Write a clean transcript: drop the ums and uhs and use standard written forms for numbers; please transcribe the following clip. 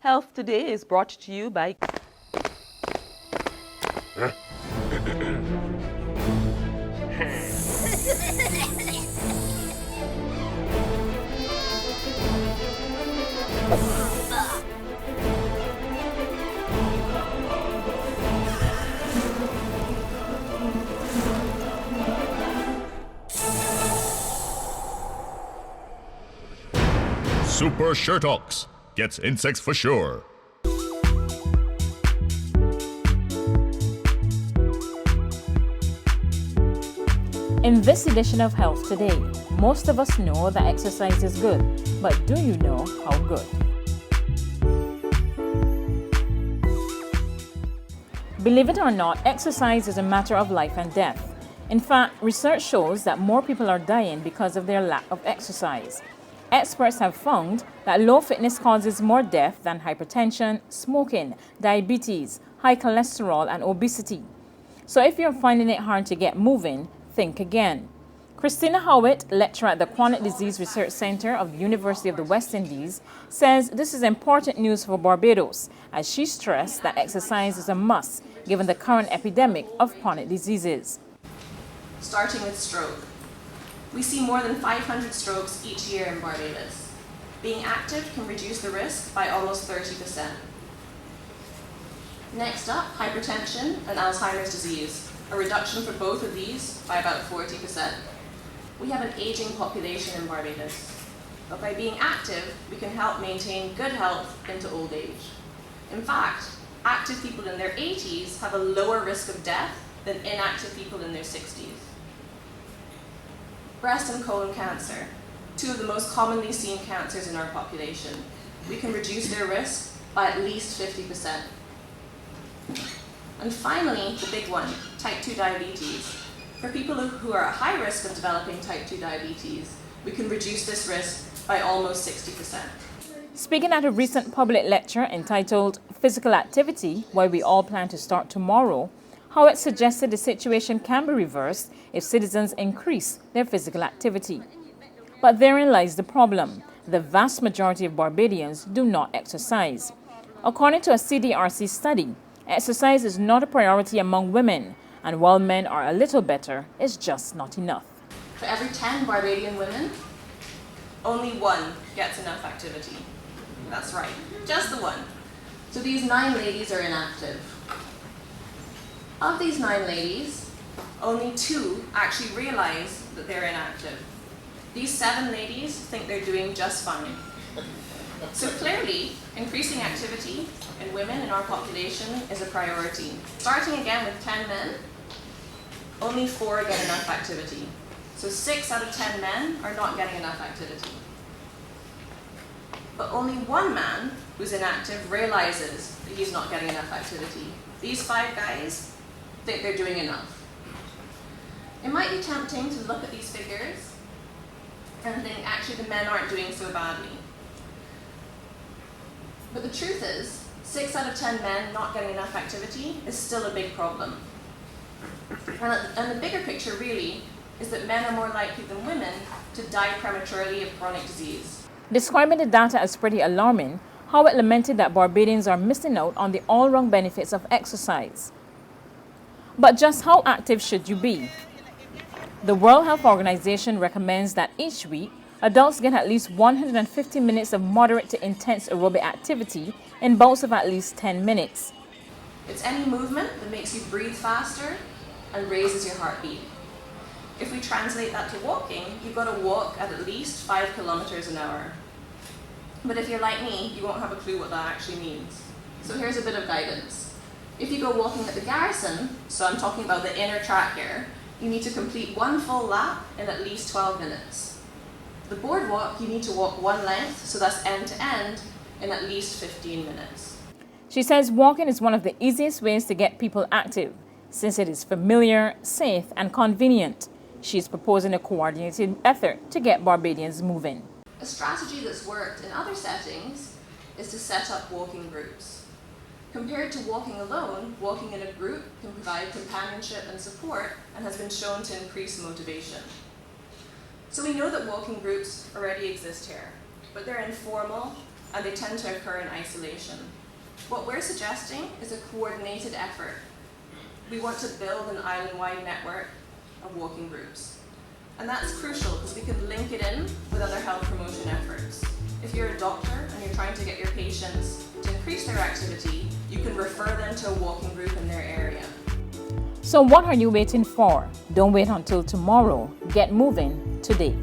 Health Today is brought to you by Super Shirtox gets insects for sure. In this edition of Health Today, most of us know that exercise is good, but do you know how good? Believe it or not, exercise is a matter of life and death. In fact, research shows that more people are dying because of their lack of exercise. Experts have found that low fitness causes more death than hypertension, smoking, diabetes, high cholesterol, and obesity. So if you're finding it hard to get moving, think again. Christina Howitt, lecturer at the Chronic Disease Research Center of the University of the West Indies, says this is important news for Barbados, as she stressed that exercise is a must given the current epidemic of chronic diseases. Starting with stroke. We see more than 500 strokes each year in Barbados. Being active can reduce the risk by almost 30%. Next up, hypertension and Alzheimer's disease, a reduction for both of these by about 40%. We have an aging population in Barbados, but by being active, we can help maintain good health into old age. In fact, active people in their 80s have a lower risk of death than inactive people in their 60s. Breast and colon cancer, two of the most commonly seen cancers in our population. We can reduce their risk by at least 50%. And finally, the big one, type 2 diabetes. For people who are at high risk of developing type 2 diabetes, we can reduce this risk by almost 60%. Speaking at a recent public lecture entitled Physical Activity, Why We All Plan to Start Tomorrow, Howitt suggested the situation can be reversed if citizens increase their physical activity. But therein lies the problem. The vast majority of Barbadians do not exercise. According to a CDRC study, exercise is not a priority among women, and while men are a little better, it's just not enough. For every 10 Barbadian women, only one gets enough activity. That's right, just the one. So these 9 ladies are inactive. Of these 9 ladies, only 2 actually realize that they're inactive. These 7 ladies think they're doing just fine. So clearly, increasing activity in women in our population is a priority. Starting again with 10 men, only 4 get enough activity. So 6 out of 10 men are not getting enough activity. But only 1 man who's inactive realizes that he's not getting enough activity. These 5 guys think they're doing enough. It might be tempting to look at these figures and think actually the men aren't doing so badly. But the truth is, 6 out of 10 men not getting enough activity is still a big problem. And the bigger picture really is that men are more likely than women to die prematurely of chronic disease. Describing the data as pretty alarming, Howitt lamented that Barbadians are missing out on the all-round benefits of exercise. But just how active should you be? The World Health Organization recommends that each week, adults get at least 150 minutes of moderate to intense aerobic activity in bouts of at least 10 minutes. It's any movement that makes you breathe faster and raises your heartbeat. If we translate that to walking, you've got to walk at least 5 kilometers an hour. But if you're like me, you won't have a clue what that actually means. So here's a bit of guidance. If you go walking at the Garrison, so I'm talking about the inner track here, you need to complete 1 full lap in at least 12 minutes. The boardwalk, you need to walk 1 length, so that's end to end, in at least 15 minutes. She says walking is one of the easiest ways to get people active, since it is familiar, safe, and convenient. She is proposing a coordinated effort to get Barbadians moving. A strategy that's worked in other settings is to set up walking groups. Compared to walking alone, walking in a group can provide companionship and support and has been shown to increase motivation. So we know that walking groups already exist here, but they're informal, and they tend to occur in isolation. What we're suggesting is a coordinated effort. We want to build an island-wide network of walking groups. And that's crucial because we can link it in with other health promotion efforts. If you're a doctor and you're trying to get your patients to increase their activity, you can refer them to a walking group in their area. So what are you waiting for? Don't wait until tomorrow. Get moving today.